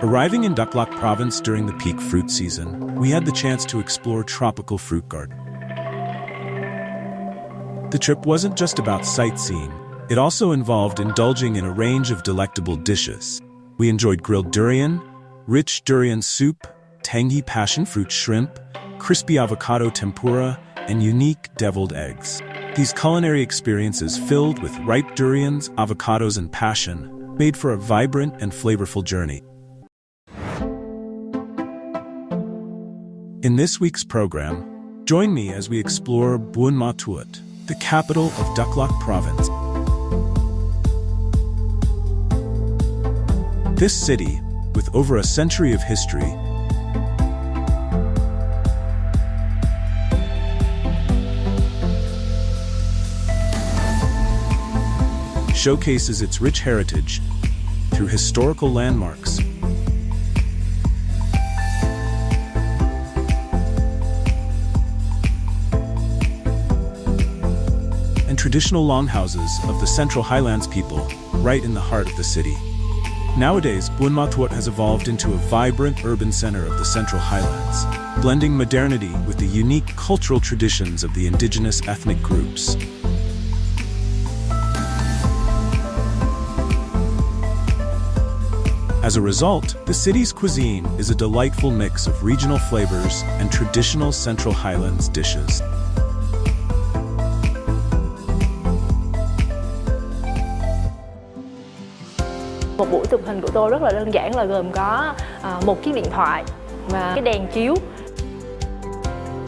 Arriving in Dak Lak province during the peak fruit season, we had the chance to explore tropical fruit garden. The trip wasn't just about sightseeing, it also involved indulging in a range of delectable dishes. We enjoyed grilled durian, rich durian soup, tangy passion fruit shrimp, crispy avocado tempura, and unique deviled eggs. These culinary experiences filled with ripe durians, avocados, and passion made for a vibrant and flavorful journey. In this week's program, join me as we explore Buon Ma Thuot, the capital of Dak Lak province. This city, with over a century of history, showcases its rich heritage through historical landmarks, and traditional longhouses of the Central Highlands people, right in the heart of the city. Nowadays, Buon Ma Thuot has evolved into a vibrant urban center of the Central Highlands, blending modernity with the unique cultural traditions of the indigenous ethnic groups. As a result, the city's cuisine is a delightful mix of regional flavors and traditional Central Highlands dishes. Một buổi chụp hình của tôi rất là đơn giản, là gồm có một chiếc điện thoại và cái đèn chiếu.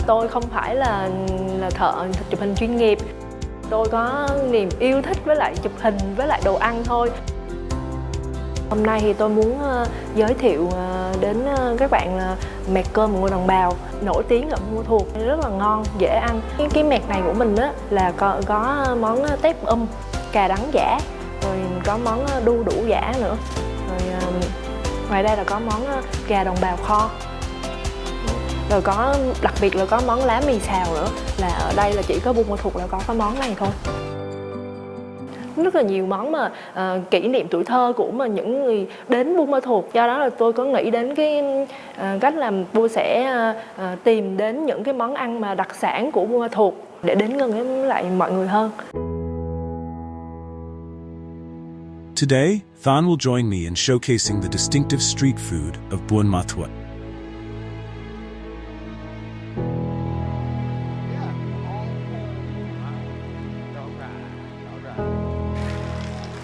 Tôi không phải là thợ chụp hình chuyên nghiệp. Tôi có niềm yêu thích với lại chụp hình với lại đồ ăn thôi. Hôm nay thì tôi muốn giới thiệu đến các bạn là mẹt cơm của người đồng bào nổi tiếng ở Buon Ma Thuot, rất là ngon, dễ ăn. Cái mẹt này của mình á là có món tép cà đắng giả, rồi có món đu đủ giả nữa. Rồi ngoài đây là có món gà đồng bào kho. Rồi có đặc biệt là có món lá mì xào nữa, là ở đây là chỉ có Buon Ma Thuot là có cái món này thôi. Rất là nhiều món mà kỷ niệm tuổi thơ của những người đến Buon Ma Thuot. Do đó là tôi có nghĩ đến cái cách là tôi sẽ tìm đến những cái món ăn mà đặc sản của Buon Ma Thuot để đến gần với lại mọi người hơn. Today, Than will join me in showcasing the distinctive street food of Buon Ma Thuot.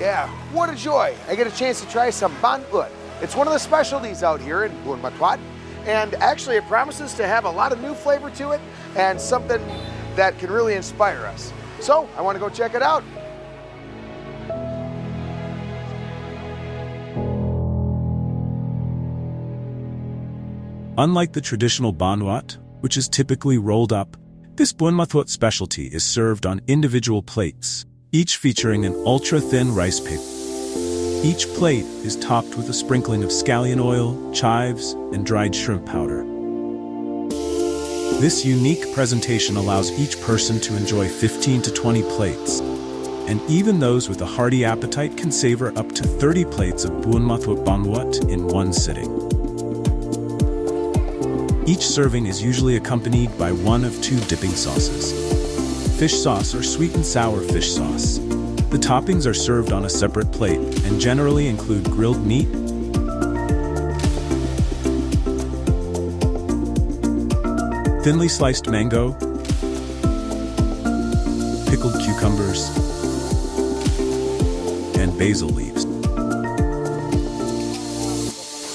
Yeah, what a joy. I get a chance to try some Buon Ma Thuot. It's one of the specialties out here in Buon Ma Thuot, and actually it promises to have a lot of new flavor to it and something that can really inspire us. So, I want to go check it out. Unlike the traditional Buon Ma Thuot, which is typically rolled up, this Buon Ma Thuot specialty is served on individual plates, each featuring an ultra-thin rice paper. Each plate is topped with a sprinkling of scallion oil, chives, and dried shrimp powder. This unique presentation allows each person to enjoy 15 to 20 plates, and even those with a hearty appetite can savor up to 30 plates of Buon Ma Thuot in one sitting. Each serving is usually accompanied by one of two dipping sauces: fish sauce or sweet and sour fish sauce. The toppings are served on a separate plate and generally include grilled meat, thinly sliced mango, pickled cucumbers, and basil leaves.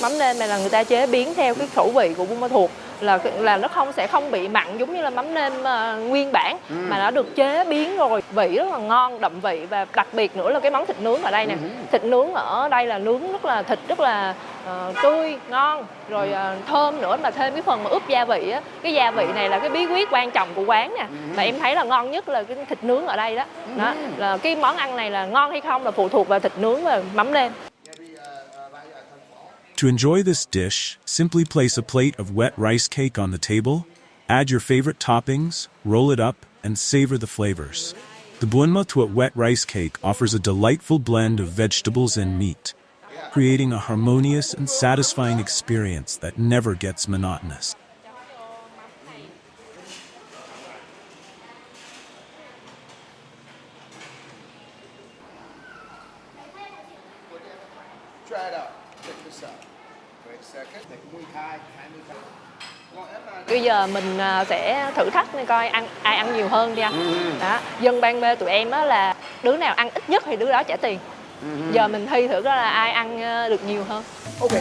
Mắm nêm này là người ta chế biến theo cái khẩu vị của Buon Ma Thuot, là nó sẽ không bị mặn giống như là mắm nêm nguyên bản, mà nó được chế biến rồi, vị rất là ngon, đậm vị. Và đặc biệt nữa là cái món thịt nướng ở đây nè. Thịt nướng ở đây là nướng thịt rất là tươi, ngon, rồi thơm nữa, mà thêm cái phần mà ướp gia vị á. Cái gia vị này là cái bí quyết quan trọng của quán nè. Và em thấy là ngon nhất là cái thịt nướng ở đây đó. Đó là cái món ăn này là ngon hay không là phụ thuộc vào thịt nướng và mắm nêm. To enjoy this dish, simply place a plate of wet rice cake on the table, add your favorite toppings, roll it up, and savor the flavors. The Buon Ma Thuot wet rice cake offers a delightful blend of vegetables and meat. creating a harmonious and satisfying experience that never gets monotonous. Try it out. Check this out. Wait a second. Bây giờ mình sẽ thử thách coi ai ăn nhiều hơn đi anh. Đó. Dân Ban Mê tụi em á là đứa nào ăn ít nhất thì đứa đó trả tiền. Giờ mình thi thử đó là ai ăn được nhiều hơn. Ok.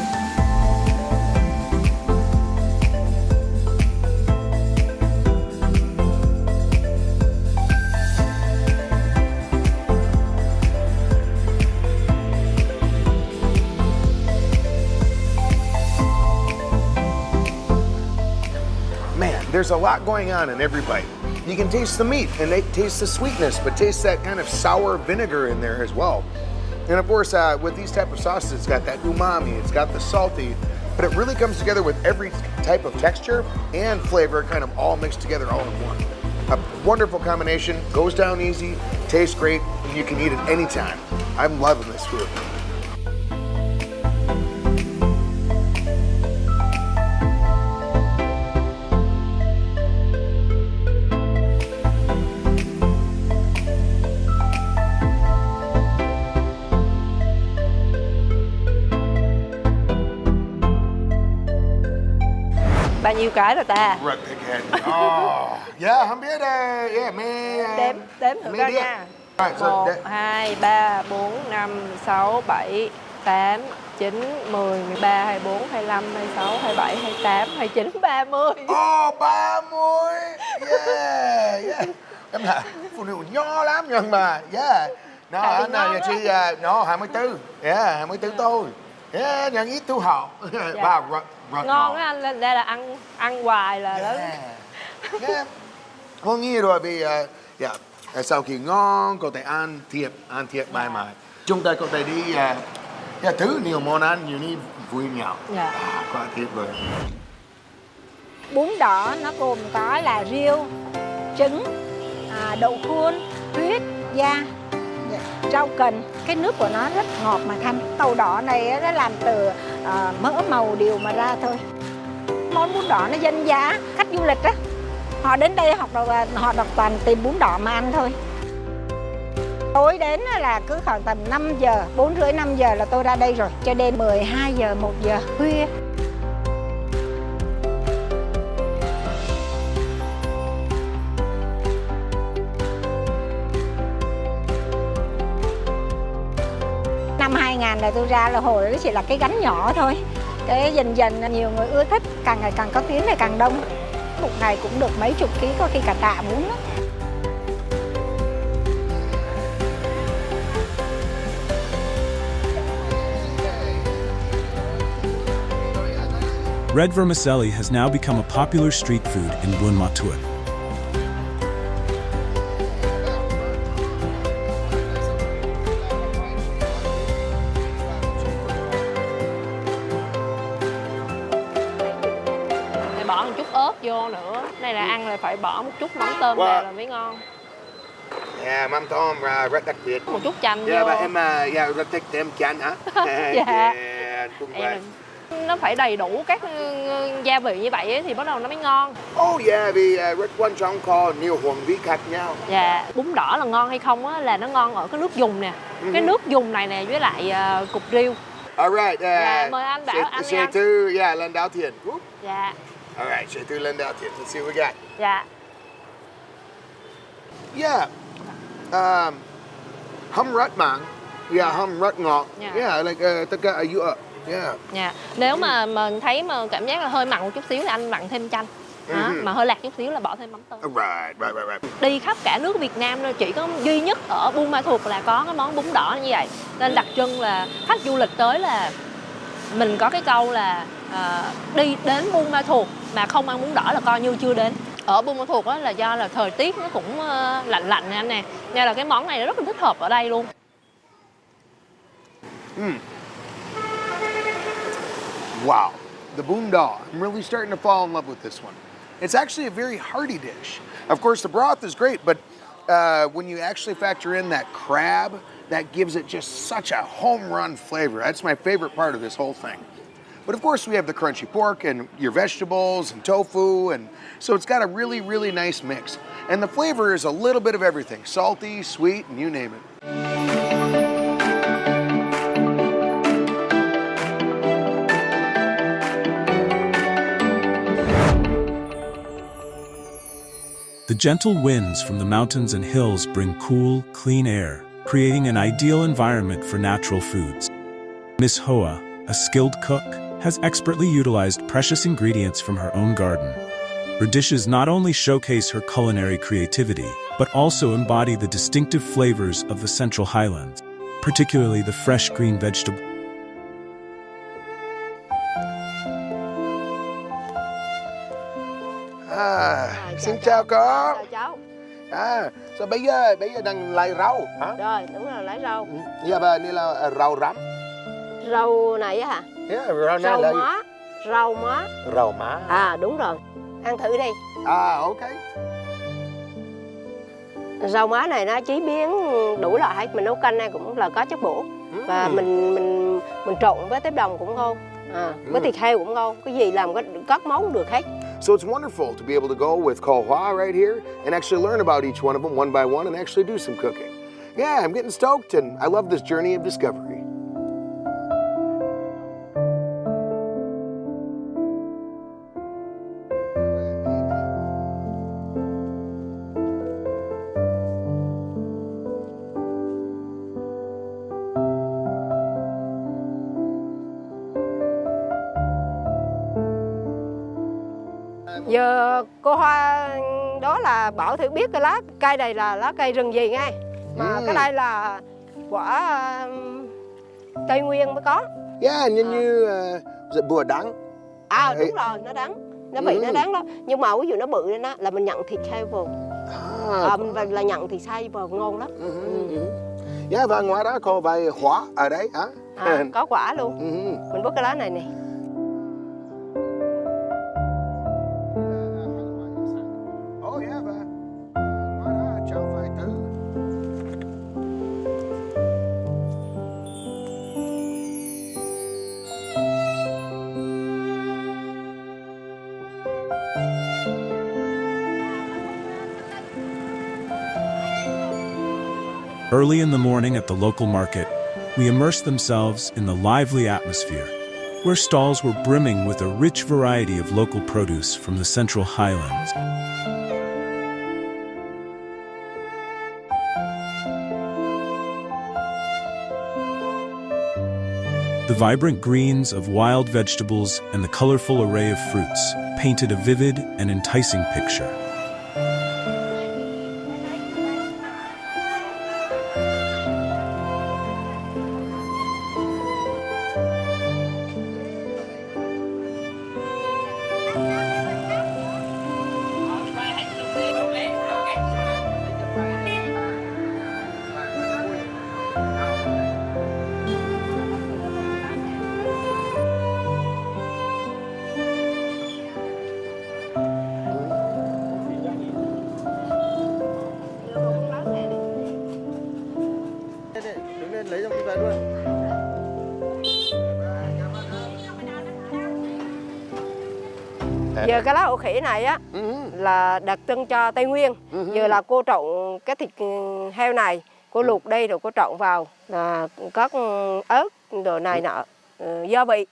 There's a lot going on in every bite. You can taste the meat and taste the sweetness, but taste that kind of sour vinegar in there as well. And of course, with these type of sauces, it's got that umami, it's got the salty, but it really comes together with every type of texture and flavor kind of all mixed together all in one. A wonderful combination, goes down easy, tastes great, and you can eat it anytime. I'm loving this food. Bao nhiêu cái rồi ta? Right again. Oh, yeah, không biết. Yeah, Đếm thử coi nha. 1, 2, 3, 4, 5, 6, 7, 8, 9, 10, 13, 24, 25, 26, 27, 28, 29, 30. Oh, 30. Yeah. Em là phụ nữ nho lắm nhưng mà. Yeah. Nó anh là chị nó 24. Yeah, 24 tôi. Yeah, nhận ít thu họ. Và ngon á anh, đây là ăn hoài là lớn. Yeah. Có nghĩa rồi vì sau khi ngon có thể ăn thiệp mãi mãi. Chúng ta có thể đi thử nhiều món ăn nhiều như vui nhau. Quá tuyệt vời. Bún đỏ nó gồm có là riêu, trứng, đậu khuôn, huyết, da, rau cần. Cái nước của nó rất ngọt mà thanh. Tàu đỏ này nó làm từ mỡ màu điều mà ra thôi. Món bún đỏ nó dân dã, khách du lịch á, họ đến đây họ đọc toàn tìm bún đỏ mà ăn thôi. Tối đến là cứ khoảng tầm 5 giờ, 4 rưỡi 5 giờ là tôi ra đây rồi, cho đến 12 giờ, 1 giờ khuya. Năm 2000 là tôi ra là hồi đó chỉ là cái gánh nhỏ thôi. Cái dần dần nhiều người ưa thích, càng ngày càng có tiếng thì càng đông. Một ngày cũng được mấy chục ký, có khi cả tạ bún đó. Red vermicelli has now become a popular street food in Buon Ma Thuot. Bỏ một chút ớt vô nữa. Này là ăn là phải bỏ một chút mắm tôm vào là mới ngon. Yeah, mắm tôm rất đặc biệt. Một chút chanh vô. Yeah, em rất thích thêm chanh hả? Dạ. Cũng vậy. Nó phải đầy đủ các gia vị như vậy ấy, thì bắt đầu nó mới ngon. Oh yeah, vì rất quan trọng có nhiều hương vị khác nhau. Dạ, bún đỏ là ngon hay không á là nó ngon ở cái nước dùng nè. Cái nước dùng này nè với lại cục riêu. Alright. Dạ, mời anh Bảo ăn đi anh. thứ lần đầu tiên. Dạ. Alright, sẽ thứ lần đầu tiên. Let's see what we got. Dạ. Yeah. Hâm rất mặn. Yeah, hâm rất ngọt. Yeah, like tất cả Yeah. Nếu mà mình thấy mà cảm giác là hơi mặn một chút xíu thì anh mặn thêm chanh. Mà hơi lạc chút xíu là bỏ thêm mắm tôm. Right. Đi khắp cả nước Việt Nam thôi, chỉ có duy nhất ở Buon Ma Thuot là có cái món bún đỏ như vậy. Nên đặc trưng là khách du lịch tới là mình có cái câu là đi đến Buon Ma Thuot mà không ăn bún đỏ là coi như chưa đến. Ở Buon Ma Thuot á là do là thời tiết nó cũng lạnh lạnh nè anh nè, nên là cái món này nó rất là thích hợp ở đây luôn. Wow, the bún đỏ. I'm really starting to fall in love with this one. It's actually a very hearty dish. Of course, the broth is great, but when you actually factor in that crab, that gives it just such a home run flavor. That's my favorite part of this whole thing. But of course we have the crunchy pork and your vegetables and tofu, and so it's got a really, really nice mix. And the flavor is a little bit of everything, salty, sweet, and you name it. The gentle winds from the mountains and hills bring cool, clean air, creating an ideal environment for natural foods. Miss Hoa, a skilled cook, has expertly utilized precious ingredients from her own garden. Her dishes not only showcase her culinary creativity, but also embody the distinctive flavors of the Central Highlands, particularly the fresh green vegetable. Xin chào cô. Chào cháu. Sao bây giờ đang lấy rau hả? Rồi, đúng rồi, lấy rau. Dạ bà, đây là rau răm. Rau này á hả? Yeah, rau này Rau là má. Rau má. rau má. À, đúng rồi. Ăn thử đi. Ok. Rau má này nó chế biến đủ loại hết. Mình nấu canh này cũng là có chất bổ. Và mình trộn với tép đồng cũng ngon. Với thịt heo cũng ngon. Cái gì làm các món được hết. So it's wonderful to be able to go with Ko Hoa right here and actually learn about each one of them one by one and actually do some cooking. Yeah, I'm getting stoked and I love this journey of discovery. Giờ cô Hoa đó là bảo thử biết cái lá cây này là lá cây rừng gì ngay. Mà cái đây là quả Tây Nguyên mới có. Yeah, như bùa đắng. Đúng rồi, nó đắng. Nó vị nó đắng đó. Nhưng mà ví dụ nó bự lên đó là mình nhận thịt heo vào. Là nhận thịt xay vào ngon lắm. Yeah, và ngoài đó có vài hoa ở đấy hả? Có quả luôn. Mình bớt cái lá này nè. Early in the morning at the local market, we immersed themselves in the lively atmosphere, where stalls were brimming with a rich variety of local produce from the Central Highlands. The vibrant greens of wild vegetables and the colorful array of fruits painted a vivid and enticing picture. Giờ cái lá ổ khỉ này á là đặc trưng cho Tây Nguyên. Giờ là cô trộn cái thịt heo này, cô luộc đây rồi cô trộn vào là các ớt đồ này nọ, gia vị.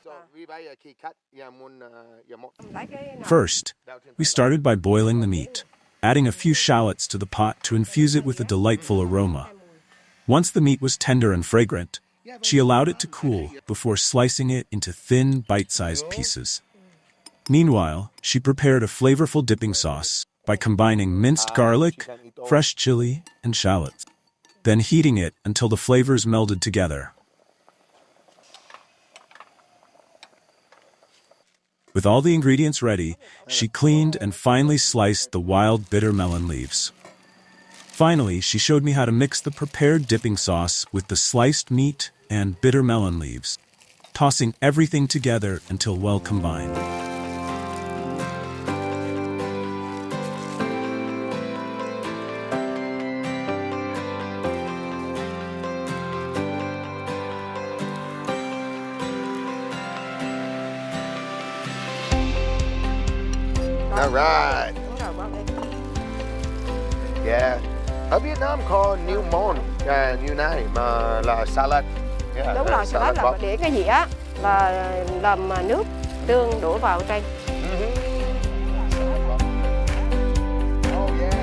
First, we started by boiling the meat, adding a few shallots to the pot to infuse it with a delightful aroma. Once the meat was tender and fragrant, she allowed it to cool before slicing it into thin, bite-sized pieces. Meanwhile, she prepared a flavorful dipping sauce by combining minced garlic, fresh chili, and shallots, then heating it until the flavors melded together. With all the ingredients ready, she cleaned and finely sliced the wild bitter melon leaves. Finally, she showed me how to mix the prepared dipping sauce with the sliced meat and bitter melon leaves, tossing everything together until well combined. All right. Đúng rồi, bỏ đây. Yeah. Ở Vietnam có nhiều món như này mà là salad. Yeah, Đúng rồi, salad là box. để cái dĩa là làm nước tương đổ vào trên. Oh yeah.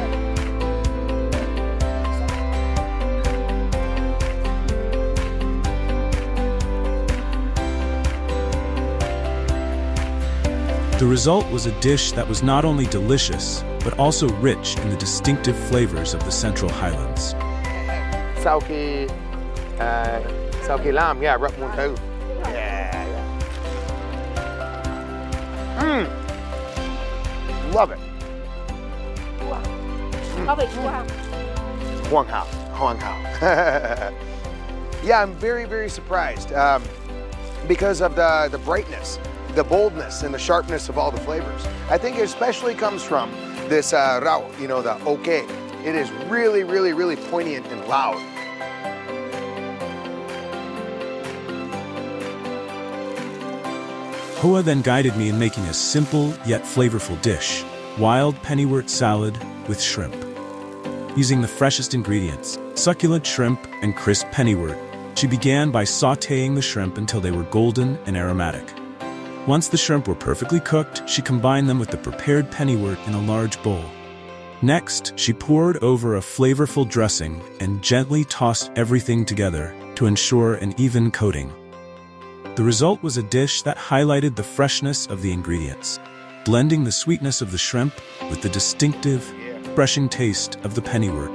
The result was a dish that was not only delicious, but also rich in the distinctive flavors of the Central Highlands. Sau khi làm, yeah, rub one too. Yeah. Love it. Có vị chua không? Hoàn hảo. Yeah, I'm very, very surprised because of the brightness, the boldness, and the sharpness of all the flavors. I think it especially comes from this rau, you know, the okay. It is really, really, really poignant and loud. Hoa then guided me in making a simple yet flavorful dish, wild pennywort salad with shrimp. Using the freshest ingredients, succulent shrimp and crisp pennywort, she began by sautéing the shrimp until they were golden and aromatic. Once the shrimp were perfectly cooked, she combined them with the prepared pennywort in a large bowl. Next, she poured over a flavorful dressing and gently tossed everything together to ensure an even coating. The result was a dish that highlighted the freshness of the ingredients, blending the sweetness of the shrimp with the distinctive, refreshing taste of the pennywort.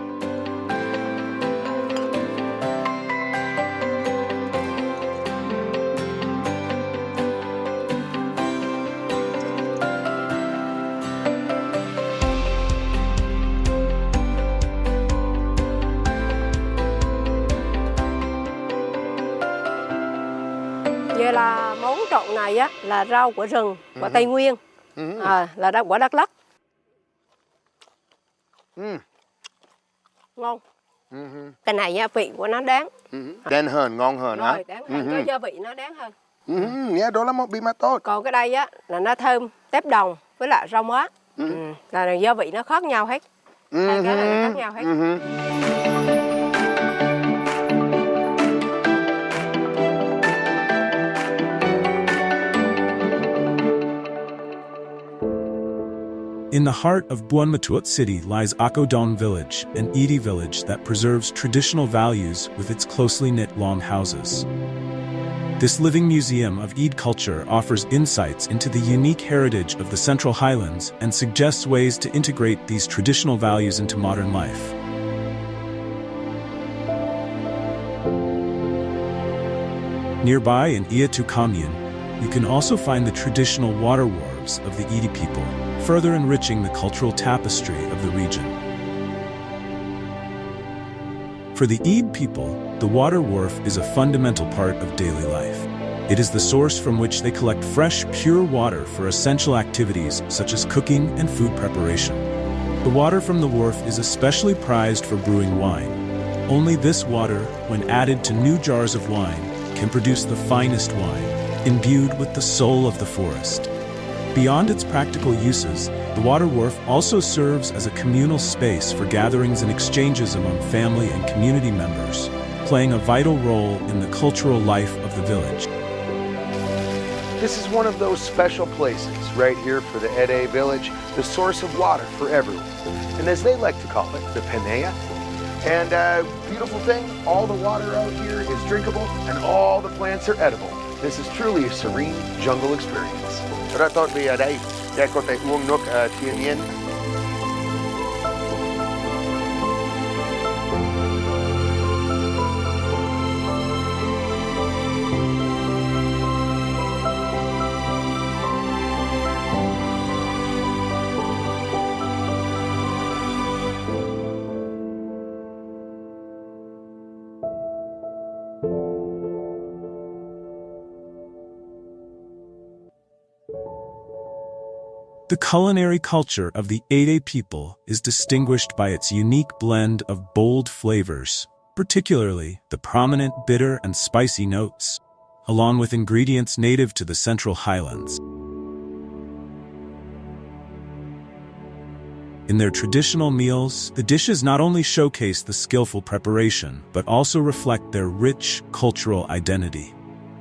Vậy là món trộn này á là rau của rừng của Tây Nguyên, là rau của Đắk Lắk. Ngon. Cái này nha, vị của nó đáng. Đen hơn, ngon hơn hả? Rồi, đáng hơn, cái gia vị nó đáng hơn. Yeah, đó là một bí mật tốt. Còn cái đây á là nó thơm tép đồng với lại rau má. Là gia vị nó khác nhau hết. Hai cái này nó khác nhau hết. In the heart of Buon Ma Thuot city lies Ako Don village, an Eidi village that preserves traditional values with its closely knit longhouses. This living museum of Eid culture offers insights into the unique heritage of the Central Highlands and suggests ways to integrate these traditional values into modern life. Nearby in Ia Tu Kamyen, you can also find the traditional water wharves of the Eidi people, further enriching the cultural tapestry of the region. For the Eid people, the water wharf is a fundamental part of daily life. It is the source from which they collect fresh, pure water for essential activities such as cooking and food preparation. The water from the wharf is especially prized for brewing wine. Only this water, when added to new jars of wine, can produce the finest wine, imbued with the soul of the forest. Beyond its practical uses, the water wharf also serves as a communal space for gatherings and exchanges among family and community members, playing a vital role in the cultural life of the village. This is one of those special places right here for the Ede village, the source of water for everyone. And as they like to call it, the Penea. And beautiful thing, all the water out here is drinkable and all the plants are edible. This is truly a serene jungle experience. Rất tốt vì ở đây để có thể uống nước thiên nhiên. The culinary culture of the Ede people is distinguished by its unique blend of bold flavors, particularly the prominent bitter and spicy notes, along with ingredients native to the Central Highlands. In their traditional meals, the dishes not only showcase the skillful preparation, but also reflect their rich cultural identity.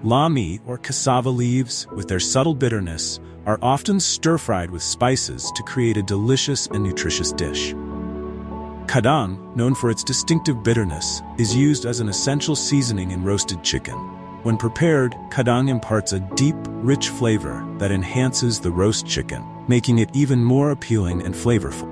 La mi, or cassava leaves, with their subtle bitterness, are often stir-fried with spices to create a delicious and nutritious dish. Kadang, known for its distinctive bitterness, is used as an essential seasoning in roasted chicken. When prepared, kadang imparts a deep, rich flavor that enhances the roast chicken, making it even more appealing and flavorful.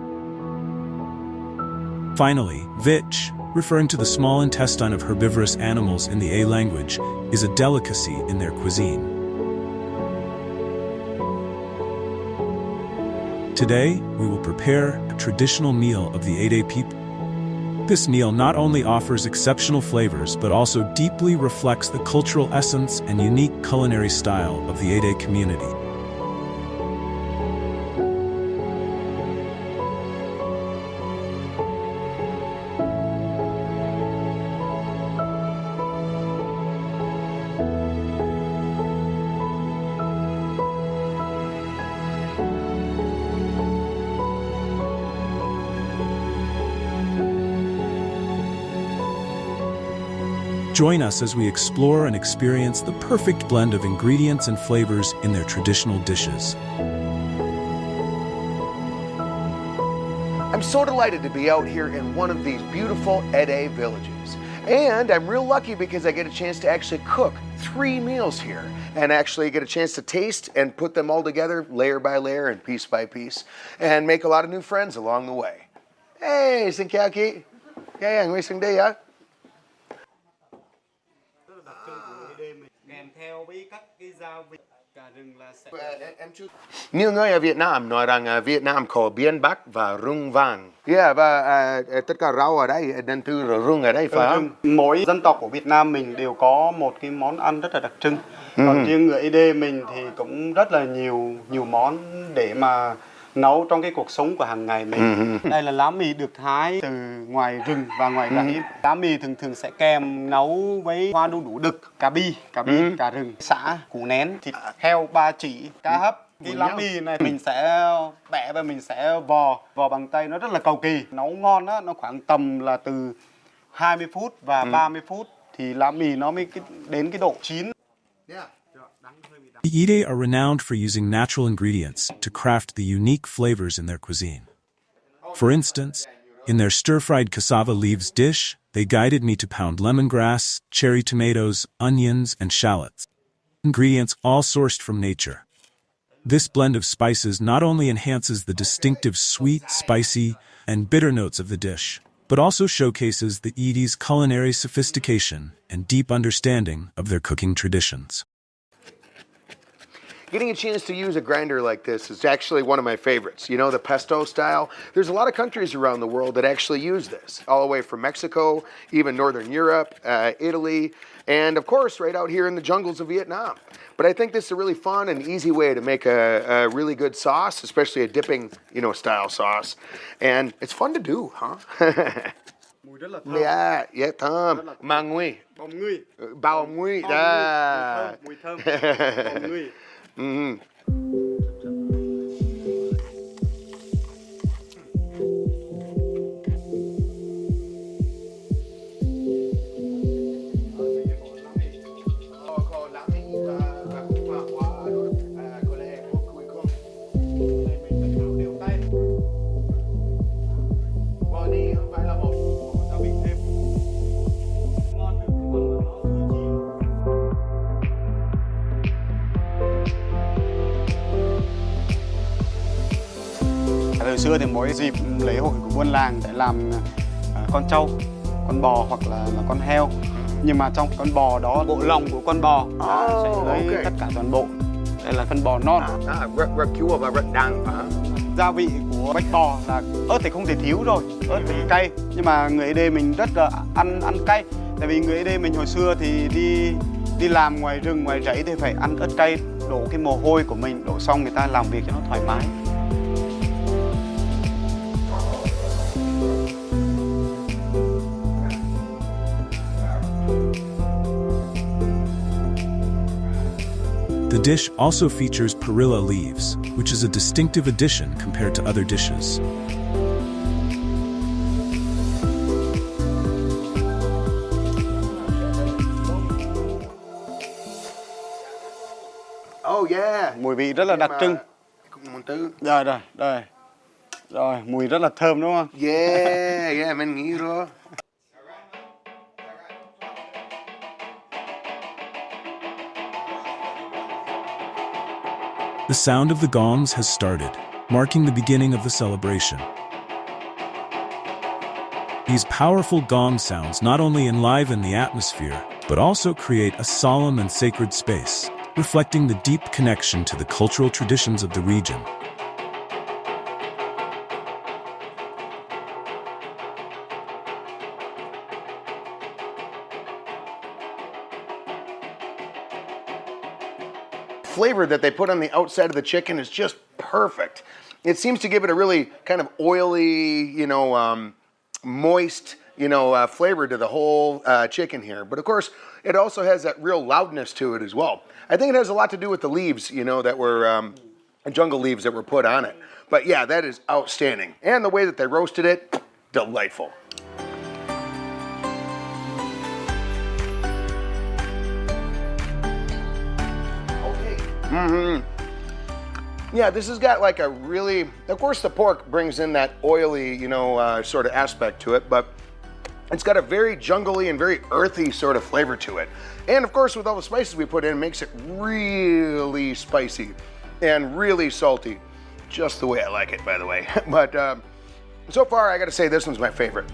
Finally, vich, referring to the small intestine of herbivorous animals in the A language, is a delicacy in their cuisine. Today, we will prepare a traditional meal of the Ede people. This meal not only offers exceptional flavors, but also deeply reflects the cultural essence and unique culinary style of the Ede community. Join us as we explore and experience the perfect blend of ingredients and flavors in their traditional dishes. I'm so delighted to be out here in one of these beautiful Ede villages. And I'm real lucky because I get a chance to actually cook 3 meals here and actually get a chance to taste and put them all together layer by layer and piece by piece and make a lot of new friends along the way. Hey, xin chào chị. Hey, người sinh đi hả? Kèm theo với các cái gia vị cả rừng là sẽ Nhiều người ở Việt Nam nói rằng Việt Nam có biển Bắc và rừng vàng. Yeah, và tất cả rau ở đây đến từ rừng ở đây phải không? Mỗi dân tộc của Việt Nam mình đều có một cái món ăn rất là đặc trưng. Còn riêng người Ede mình thì cũng rất là nhiều món để mà nấu trong cái cuộc sống của hàng ngày mình. Đây là lá mì được hái từ ngoài rừng và ngoài rẫy. Lá mì thường sẽ kèm nấu với hoa đu đủ đực, cà bi, cà rừng, sả, củ nén, thịt heo ba chỉ, cá hấp. Cái lá mì này mình sẽ bẻ và mình sẽ vò bằng tay, nó rất là cầu kỳ. Nấu ngon á, nó khoảng tầm là từ 20 phút và 30 phút thì lá mì nó mới đến cái độ chín. The Ede are renowned for using natural ingredients to craft the unique flavors in their cuisine. For instance, in their stir-fried cassava leaves dish, they guided me to pound lemongrass, cherry tomatoes, onions, and shallots. Ingredients all sourced from nature. This blend of spices not only enhances the distinctive sweet, spicy, and bitter notes of the dish, but also showcases the Ede's culinary sophistication and deep understanding of their cooking traditions. Getting a chance to use a grinder like this is actually one of my favorites. You know, the pesto style. There's a lot of countries around the world that actually use this, all the way from Mexico, even Northern Europe, Italy, and of course right out here in the jungles of Vietnam. But I think this is a really fun and easy way to make a really good sauce, especially a dipping, style sauce. And it's fun to do, huh? Mùi rất là thơm. Yeah, thơm. Mang nguy. Bông nguy. Bao nguy. Mùi thơm. Bông nguy. Thời xưa thì mỗi dịp lễ hội của buôn làng sẽ làm con trâu, con bò hoặc là con heo. Nhưng mà trong con bò đó, bộ lòng của con bò sẽ lấy tất cả toàn bộ. Đây là phân bò non. Gia vị của bách bò là ớt thì không thể thiếu rồi, ớt thì cay. Nhưng mà người Ede mình rất là ăn cay. Tại vì người Ede mình hồi xưa thì đi làm ngoài rừng, ngoài rẫy thì phải ăn ớt cay, đổ cái mồ hôi của mình, đổ xong người ta làm việc cho nó thoải mái. The dish also features perilla leaves, which is a distinctive addition compared to other dishes. Oh yeah. Mùi vị rất là đặc trưng. Rồi, mùi rất là thơm đúng không? Yeah, mình nghĩ rồi. The sound of the gongs has started, marking the beginning of the celebration. These powerful gong sounds not only enliven the atmosphere, but also create a solemn and sacred space, reflecting the deep connection to the cultural traditions of the region. Flavor that they put on the outside of the chicken is just perfect. It seems to give it a really kind of oily, moist, flavor to the whole chicken here. But of course, it also has that real loudness to it as well. I think it has a lot to do with the leaves, that were jungle leaves that were put on it. But yeah, that is outstanding. And the way that they roasted it, delightful. Yeah, this has got like a really, of course the pork brings in that oily, sort of aspect to it, but it's got a very jungly and very earthy sort of flavor to it. And of course with all the spices we put in, it makes it really spicy and really salty. Just the way I like it, by the way. But so far I gotta say this one's my favorite.